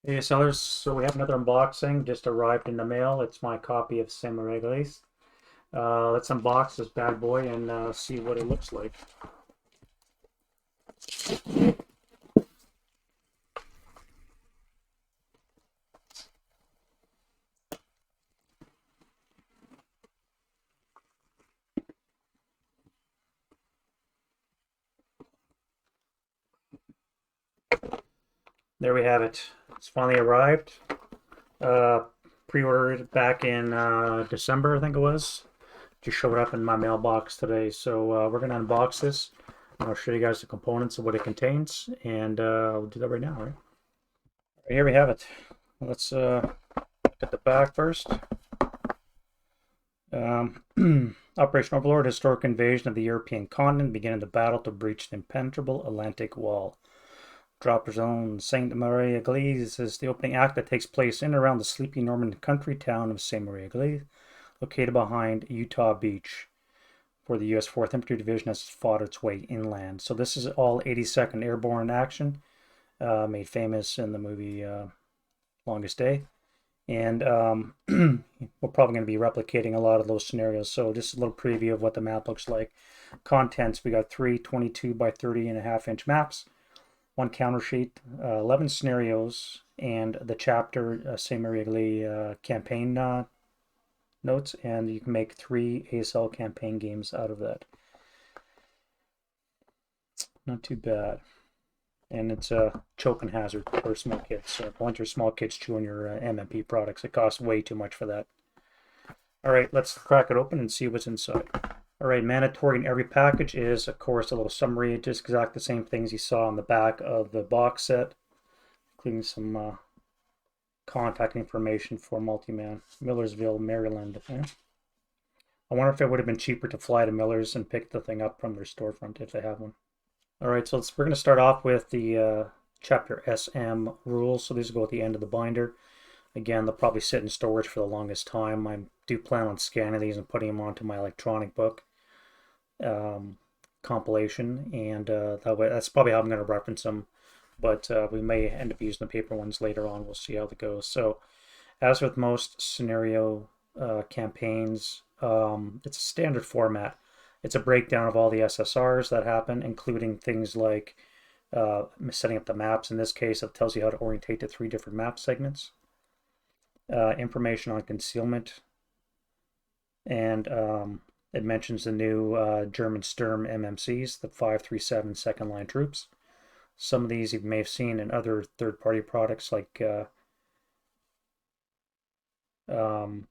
Hey sellers, so we have another unboxing just arrived in the mail. It's my copy of Saint-mere-eglise. Let's unbox this bad boy and see what it looks like. There we have it. It's finally arrived. Uh, Pre-ordered it back in December, I think it was. Just showed up in my mailbox today. So we're gonna unbox this. I'll show you guys the components of what it contains, and we'll do that right now, right? Here we have it. Let's get the back first. Operation Overlord, historic invasion of the European continent, beginning the battle to breach the impenetrable Atlantic wall. Dropper Zone, Saint-mere-eglise is the opening act that takes place in and around the sleepy Norman country town of Saint-mere-eglise, located behind Utah Beach, where the U.S. 4th Infantry Division has fought its way inland. So this is all 82nd Airborne action, made famous in the movie Longest Day. And we're probably going to be replicating a lot of those scenarios. So just a little preview of what the map looks like. Contents, we got 3 22 by 30.5-inch maps, one counter sheet, 11 scenarios, and the chapter Saint-mere-eglise campaign notes, and you can make 3 ASL campaign games out of that. Not too bad. And it's a choking hazard for small kids. So don't want your small kids chewing your MMP products. It costs way too much for that. All right, let's crack it open and see what's inside. All right, mandatory in every package is, of course, a little summary, just exactly the same things you saw on the back of the box set, including some contact information for Multiman, Millersville, Maryland. Okay? I wonder if it would have been cheaper to fly to Miller's and pick the thing up from their storefront if they have one. All right, so we're going to start off with the chapter SM rules. So these go at the end of the binder. Again, they'll probably sit in storage for the longest time. I do plan on scanning these and putting them onto my electronic book compilation, and that's probably how I'm going to reference them. But we may end up using the paper ones later on. We'll see how that goes. So, as with most scenario campaigns, it's a standard format. It's a breakdown of all the SSRs that happen, including things like setting up the maps. In this case, it tells you how to orientate to 3 different map segments. Information on concealment, and it mentions the new German Sturm MMCs, the 537 second line troops. Some of these you may have seen in other third-party products like Lone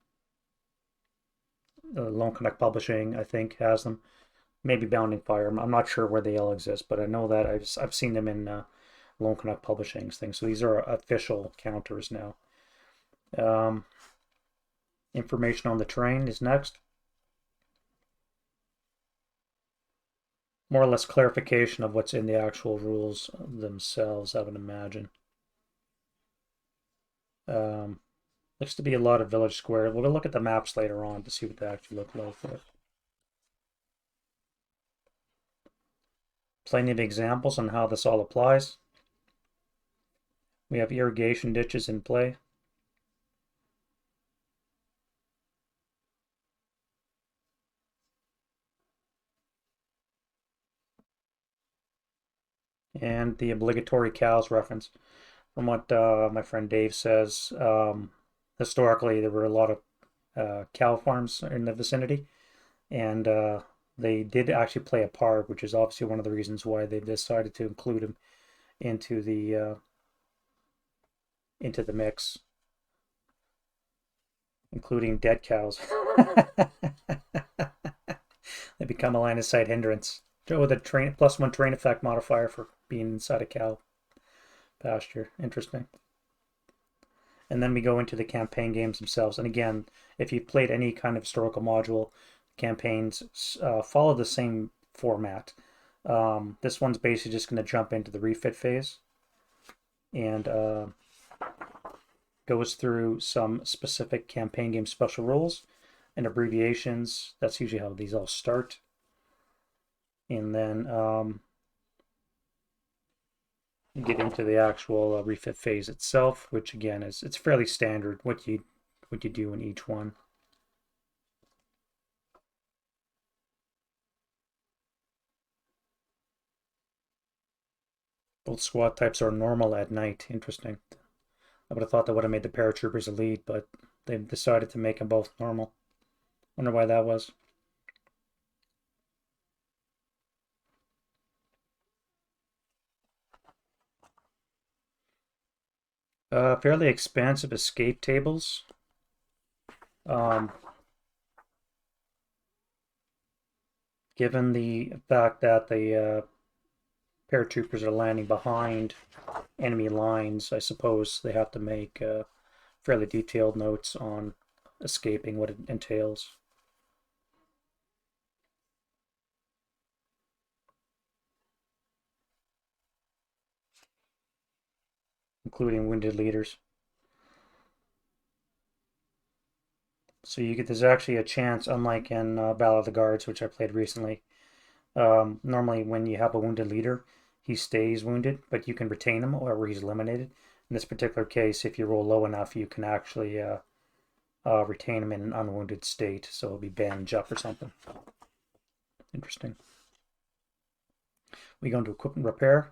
Connect Publishing, I think, has them. Maybe Bounding Fire. I'm not sure where they all exist, but I know that I've seen them in Lone Connect Publishing's thing. So these are official counters now. Information on the terrain is next. More or less clarification of what's in the actual rules themselves, I would imagine. Looks to be a lot of village square. We'll look at the maps later on to see what they actually look like. Plenty of examples on how this all applies. We have irrigation ditches in play. And the obligatory cows reference. From what my friend Dave says, historically there were a lot of cow farms in the vicinity, and they did actually play a part, which is obviously one of the reasons why they decided to include them into the mix, including dead cows. They become a line of sight hindrance with a +1 terrain effect modifier for being inside a cow pasture. Interesting. And then we go into the campaign games themselves. And again, if you've played any kind of historical module, campaigns follow the same format. This one's basically just going to jump into the refit phase and goes through some specific campaign game special rules and abbreviations. That's usually how these all start. And then you get into the actual refit phase itself, which again it's fairly standard what you do in each one. Both squad types are normal at night. Interesting. I would have thought that would have made the paratroopers elite, but they decided to make them both normal. Wonder why that was. Fairly expansive escape tables. Given the fact that the paratroopers are landing behind enemy lines, I suppose they have to make fairly detailed notes on escaping, what it entails. Including wounded leaders. So there's actually a chance, unlike in Battle of the Guards, which I played recently. Normally, when you have a wounded leader, he stays wounded, but you can retain him or he's eliminated. In this particular case, if you roll low enough, you can actually retain him in an unwounded state, so it'll be bandage up or something. Interesting. We go into equipment repair,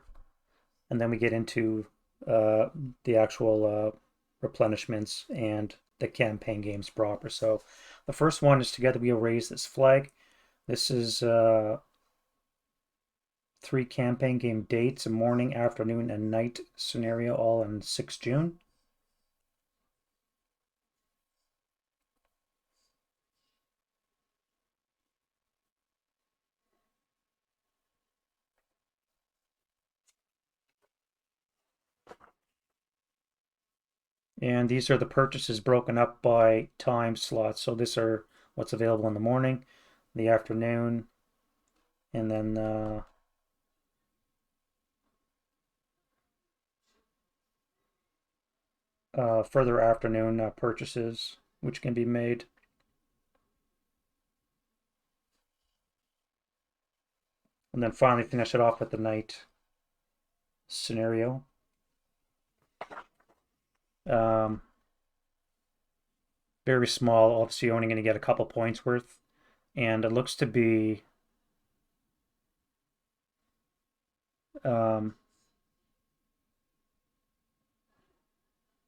and then we get into the actual replenishments and the campaign games proper. So the first one is Together We Will Raise This Flag. This is 3 campaign game dates, a morning, afternoon, and night scenario, all on 6 June. And these are the purchases broken up by time slots. So these are what's available in the morning, the afternoon, and then further afternoon purchases which can be made. And then finally finish it off with the night scenario. Very small, obviously only going to get a couple points worth. And it looks to be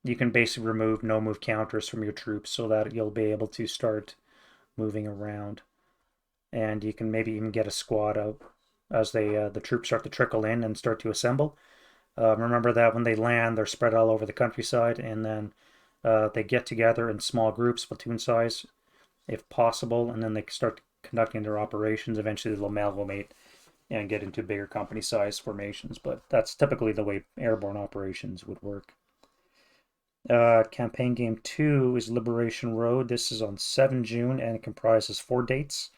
you can basically remove no move counters from your troops so that you'll be able to start moving around. And you can maybe even get a squad out as the troops start to trickle in and start to assemble. Remember that when they land, they're spread all over the countryside, and then they get together in small groups, platoon size, if possible, and then they start conducting their operations. Eventually, they'll amalgamate and get into bigger company size formations, but that's typically the way airborne operations would work. Campaign game 2 is Liberation Road. This is on 7 June and it comprises 4 dates: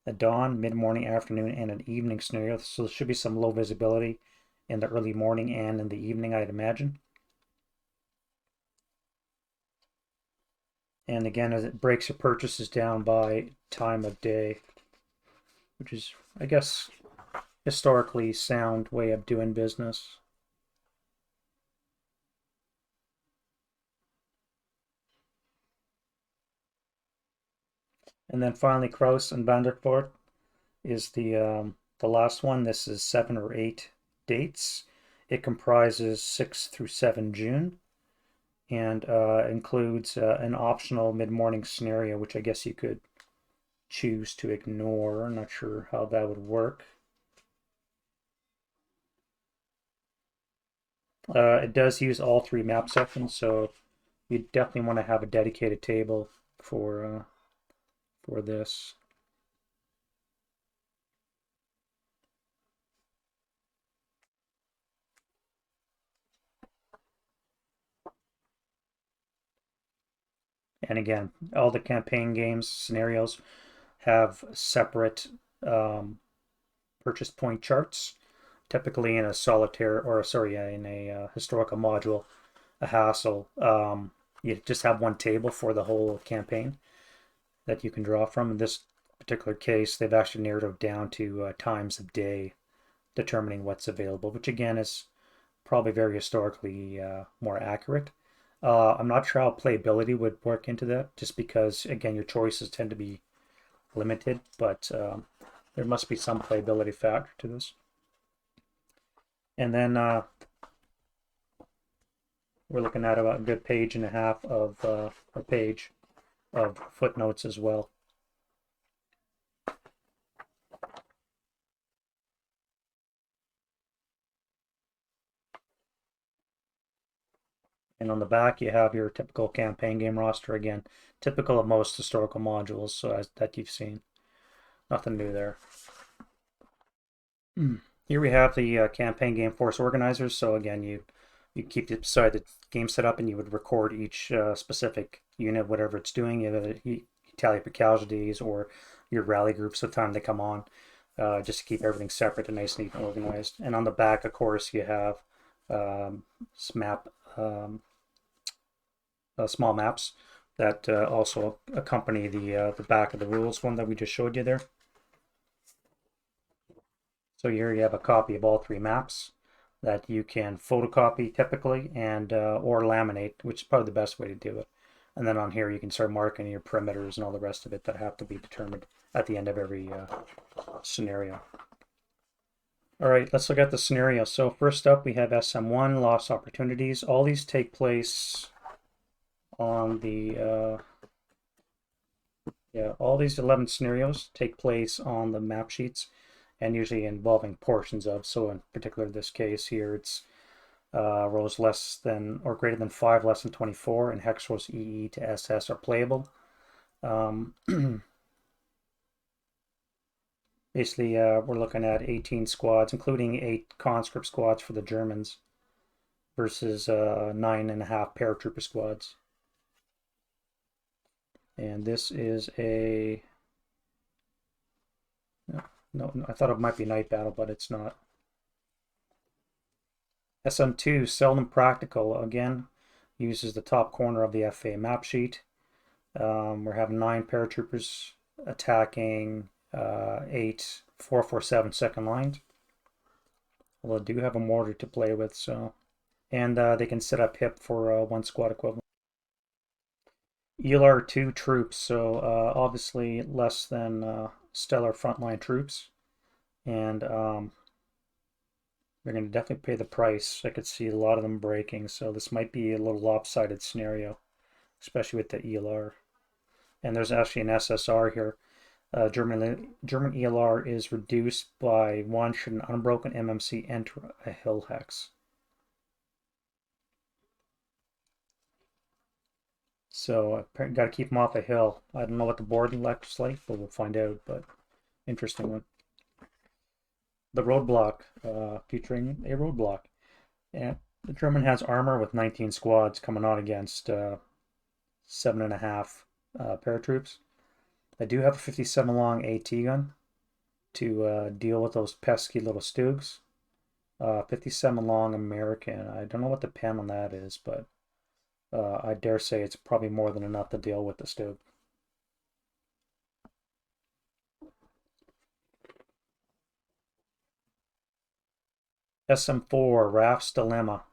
a dawn, mid-morning, afternoon, and an evening scenario. So there should be some low visibility in the early morning and in the evening, I'd imagine. And again, as it breaks your purchases down by time of day, which is, I guess, historically sound way of doing business. And then finally, Kraus and Vanderfort is the last one. This is 7 or 8 dates. It comprises 6 through 7 June and includes an optional mid-morning scenario, which I guess you could choose to ignore. I'm not sure how that would work. It does use all 3 map sections, so you definitely want to have a dedicated table for this. And again, all the campaign games scenarios have separate purchase point charts, typically in a solitaire, or sorry, in a historical module, a hassle. You just have one table for the whole campaign that you can draw from. In this particular case, they've actually narrowed it down to times of day, determining what's available, which again is probably very historically more accurate. I'm not sure how playability would work into that, just because, again, your choices tend to be limited, but there must be some playability factor to this. And then we're looking at about a good page and a half of a page of footnotes as well. And on the back, you have your typical campaign game roster again, typical of most historical modules that you've seen. Nothing new there. Here we have the campaign game force organizers. So again, you keep beside the game set up, and you would record each specific unit, whatever it's doing. You tally up your casualties or your rally groups the time they come on, just to keep everything separate and nice, neat, and organized. And on the back, of course, you have small maps that also accompany the back of the rules one that we just showed you there. So here you have a copy of all three maps that you can photocopy typically and or laminate, which is probably the best way to do it. And then on here you can start marking your perimeters and all the rest of it that have to be determined at the end of every scenario. All right, let's look at the scenario. So first up, we have SM1, lost opportunities. All these take place on the all these 11 scenarios take place on the map sheets, and usually involving portions of. So in particular, this case here, it's rows less than or greater than 5, less than 24, and hex rows EE to SS are playable. Basically, we're looking at 18 squads, including 8 conscript squads for the Germans, versus 9.5 paratrooper squads. And this is a... No, I thought it might be night battle, but it's not. SM2, seldom practical, again, uses the top corner of the FA map sheet. We're having 9 paratroopers attacking 8 447 second lines. Well, they do have a mortar to play with, so... And they can set up HIP for 1 squad equivalent. ELR 2 troops, so obviously less than stellar frontline troops, and they're going to definitely pay the price. I could see a lot of them breaking, so this might be a little lopsided scenario, especially with the ELR. And there's actually an SSR here. German ELR is reduced by 1 should an unbroken MMC enter a hill hex. So I got to keep them off a hill. I don't know what the board looks like, but we'll find out. But interesting one. The roadblock, featuring a roadblock. And the German has armor with 19 squads coming on against 7.5 paratroops. I do have a 57 long AT gun to deal with those pesky little Stoogs. 57 long American. I don't know what the pen on that is, but I dare say it's probably more than enough to deal with the Stoog. SM4, Raft's Dilemma.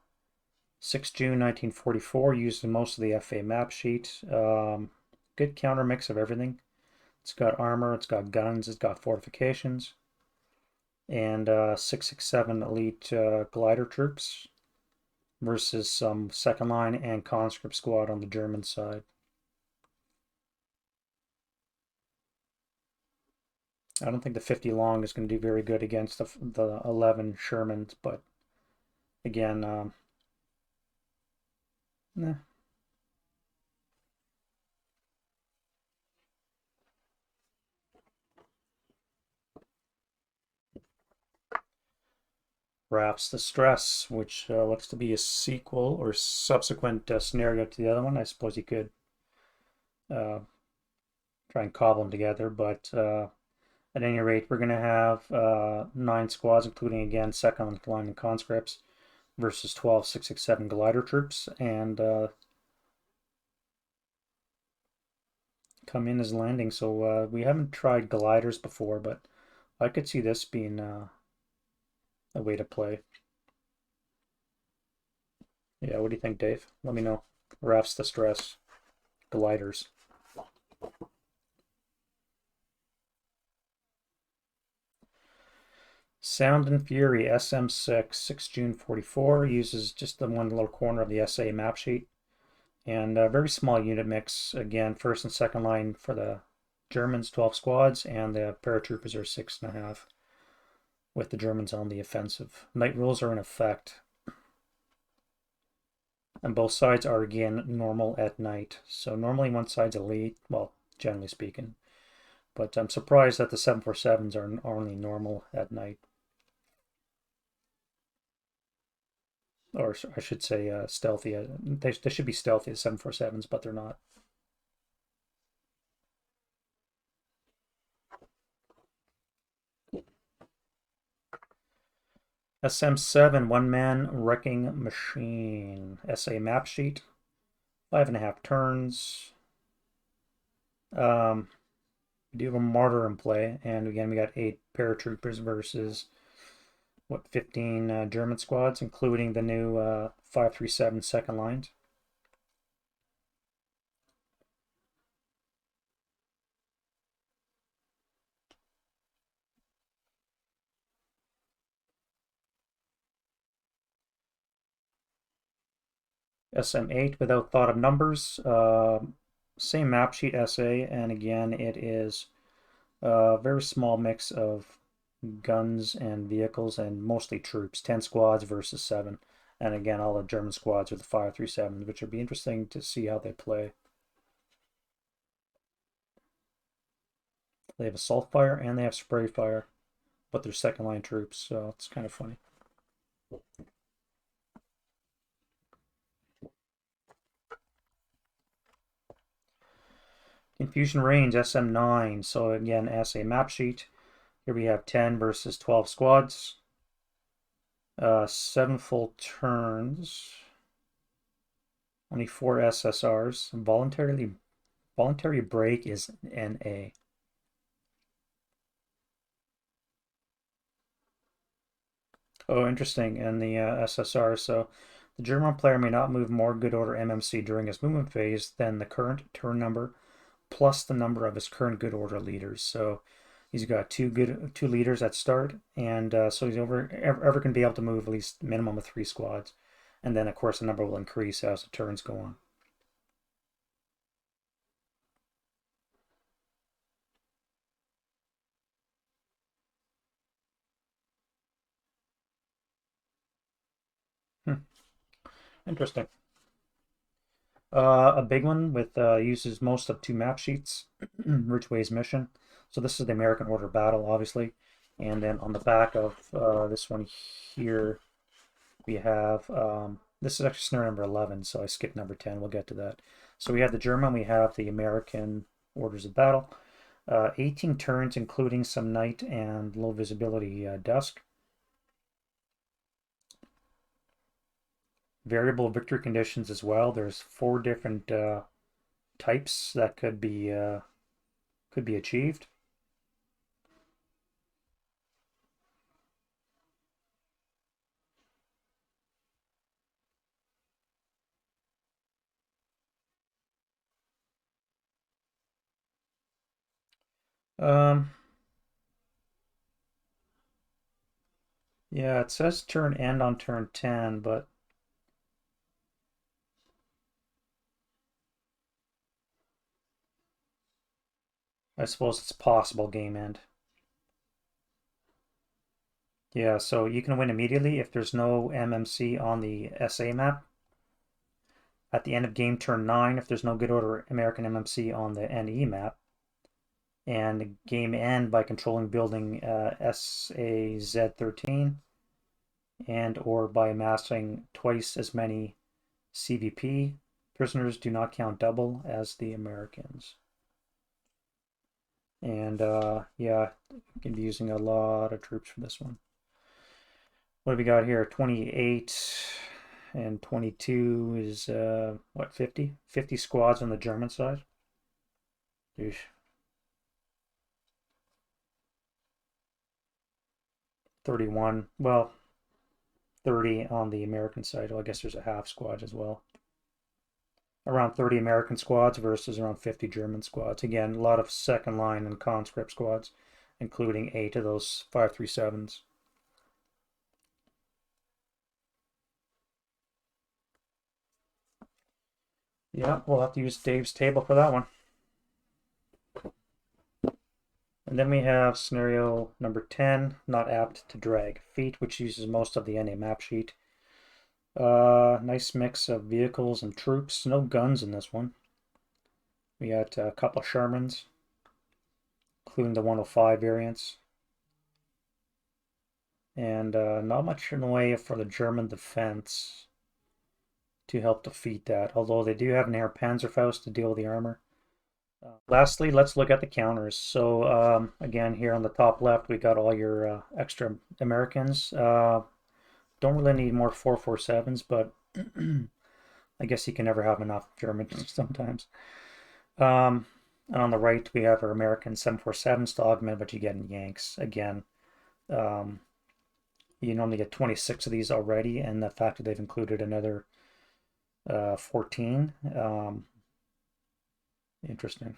6 June 1944, used in most of the FA map sheet. Good counter mix of everything. It's got armor, it's got guns, it's got fortifications. And 667 elite glider troops versus some second line and conscript squad on the German side. I don't think the 50 long is going to do very good against the 11 Shermans, but again, nah. Raft's the Stress, which looks to be a sequel or subsequent scenario to the other one. I suppose you could try and cobble them together, but at any rate, we're going to have 9 squads, including, again, second line and conscripts, versus 12 667 glider troops, and come in as landing. So we haven't tried gliders before, but I could see this being a way to play. Yeah, what do you think, Dave? Let me know. Rafts to stress. Gliders. Sound and Fury SM6, 6 June 44, uses just the one little corner of the SA map sheet. And a very small unit mix. Again, first and second line for the Germans, 12 squads, and the paratroopers are 6.5, with the Germans on the offensive. Night rules are in effect. And both sides are, again, normal at night. So normally one side's elite, well, generally speaking. But I'm surprised that the 747s are only normal at night. Or I should say stealthy. They should be stealthy, the 747s, but they're not. SM7, one-man wrecking machine. SA map sheet. 5.5 turns. We do have a martyr in play, and again we got 8 paratroopers versus what, 15 German squads, including the new 537 second lines. SM8 without thought of numbers. Same map sheet SA, and again it is a very small mix of guns and vehicles and mostly troops. 10 squads versus 7. And again, all the German squads are the 537s, which would be interesting to see how they play. They have assault fire and they have spray fire, but they're second line troops, so it's kind of funny. Infusion range SM9. So again, SA map sheet. Here we have 10 versus 12 squads. 7 full turns. Only 4 SSRs. Voluntary break is NA. Oh, interesting. And the SSR. So the German player may not move more good order MMC during his movement phase than the current turn number plus the number of his current good order leaders. So he's got two leaders at start, and so he's ever going to be able to move at least minimum of 3 squads, and then of course the number will increase as the turns go on. Interesting. A big one with uses most of 2 map sheets. Ridgeway's mission. So this is the American Order Battle, obviously, and then on the back of this one here, we have this is actually snare number 11, so I skipped number 10. We'll get to that. So we have the German, we have the American Orders of Battle. 18 turns, including some night and low visibility dusk. Variable victory conditions as well. There's 4 different types that could be achieved. Um, yeah, it says turn end on turn 10, but I suppose it's possible game end. Yeah, so you can win immediately if there's no MMC on the SA map. At the end of game turn 9, if there's no good order American MMC on the NE map. And game end by controlling building SAZ13, and or by amassing twice as many CVP. Prisoners do not count double as the Americans. And yeah, can be using a lot of troops for this one. What have we got here? 28 and 22 is what, 50? 50 squads on the German side. Eesh. 31. Well, 30 on the American side. Well, I guess there's a half squad as well. Around 30 American squads versus around 50 German squads. Again, a lot of second line and conscript squads, including 8 of those 537s. Yeah, we'll have to use Dave's table for that one. And then we have scenario number 10, not apt to drag feet, which uses most of the NA map sheet. Nice mix of vehicles and troops. No guns in this one. We got a couple of Shermans, including the 105 variants. And not much in the way for the German defense to help defeat that, although they do have an air Panzerfaust to deal with the armor. Lastly, let's look at the counters. So again, here on the top left, we got all your extra Americans. Don't really need more 447s, but I guess you can never have enough Germans sometimes. And on the right, we have our American 747s to augment what you get in Yanks. Again, you normally get 26 of these already, and the fact that they've included another 14. Interesting.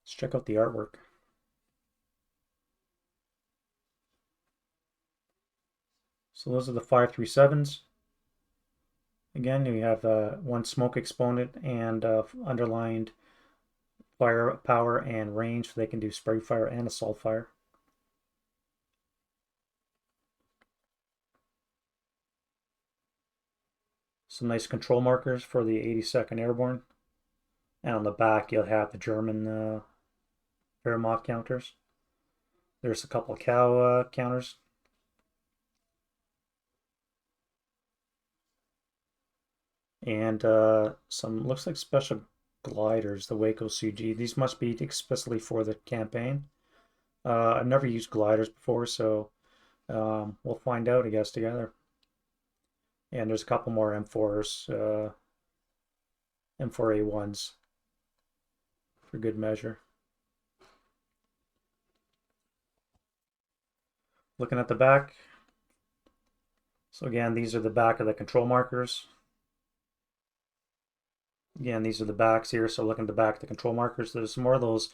Let's check out the artwork. So those are the 537s. Again, we have one smoke exponent and underlined firepower and range, so they can do spray fire and assault fire. Some nice control markers for the 82nd Airborne. And on the back, you'll have the German Wehrmacht counters. There's a couple of cow counters. And some, looks like special gliders, the Waco CG. These must be especially for the campaign. I've never used gliders before, so we'll find out, I guess, together. And there's a couple more M4s, M4A1s for good measure. Looking at the back. So again, these are the back of the control markers. Again, these are the backs here, so looking at the back of the control markers, there's more of those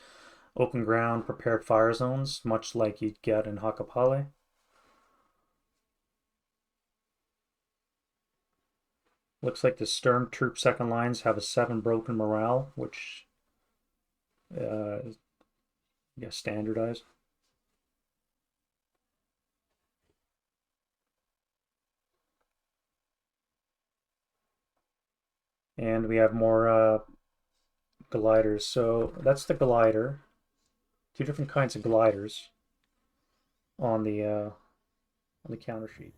open ground prepared fire zones, much like you'd get in Hakapale. Looks like the Sturmtrupp second lines have a 7 broken morale, which is, I guess, standardized. And we have more gliders. So that's the glider. 2 different kinds of gliders on the counter sheet.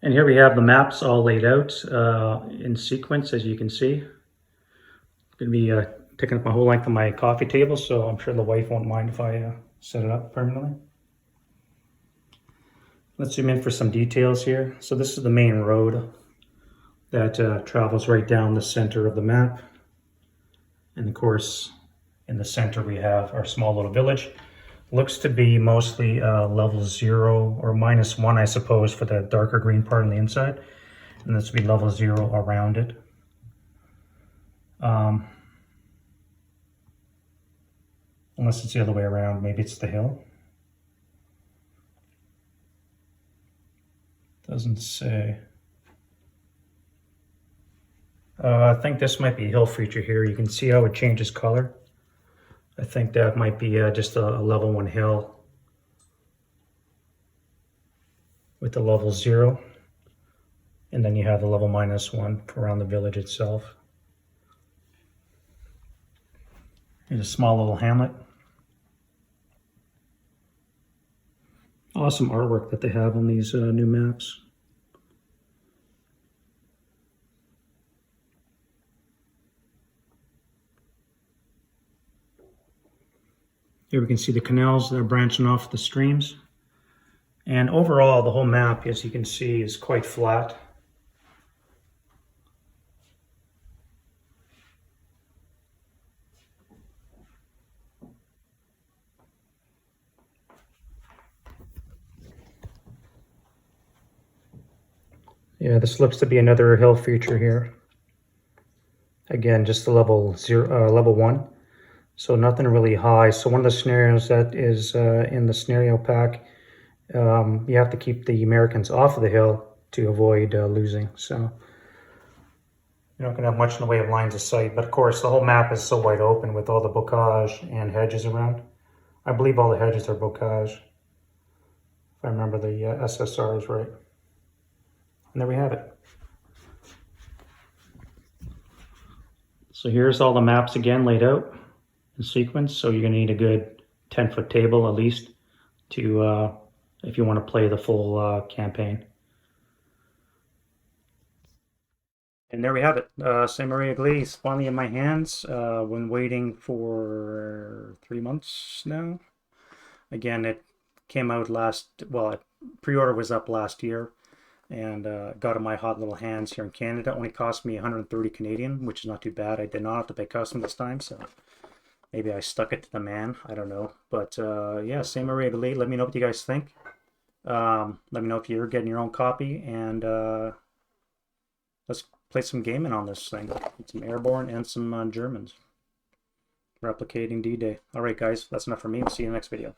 And here we have the maps all laid out in sequence, as you can see. I'm going to be taking up my whole length of my coffee table, so I'm sure the wife won't mind if I set it up permanently. Let's zoom in for some details here. So this is the main road that travels right down the center of the map. And of course, in the center we have our small little village. Looks to be mostly level 0 or -1, I suppose, for the darker green part on the inside. And this will be level 0 around it. Unless it's the other way around, maybe it's the hill. Doesn't say. I think this might be a hill feature here. You can see how it changes color. I think that might be just a level 1 hill with the level 0. And then you have the level -1 around the village itself. Here's a small little hamlet. Awesome artwork that they have on these new maps. Here we can see the canals that are branching off the streams. And overall, the whole map, as you can see, is quite flat. Yeah, this looks to be another hill feature here. Again, just the level 1. So nothing really high. So one of the scenarios that is in the scenario pack, you have to keep the Americans off of the hill to avoid losing. So you're not going to have much in the way of lines of sight. But of course, the whole map is so wide open with all the bocage and hedges around. I believe all the hedges are bocage, if I remember the SSRs right. And there we have it. So here's all the maps again laid out in sequence. So you're going to need a good 10-foot table at least to if you want to play the full campaign. And there we have it. Saint-mere-eglise finally in my hands. Been waiting for 3 months now. Again, it came out pre-order was up last year, and got in my hot little hands here in Canada. It only cost me 130 Canadian, which is not too bad. I did not have to pay custom this time, so maybe I stuck it to the man. I don't know. But yeah, Saint-mere-eglise. Let me know what you guys think. Let me know if you're getting your own copy, and let's play some gaming on this thing. Some airborne and some Germans. Replicating D-Day. Alright guys, that's enough for me. See you in the next video.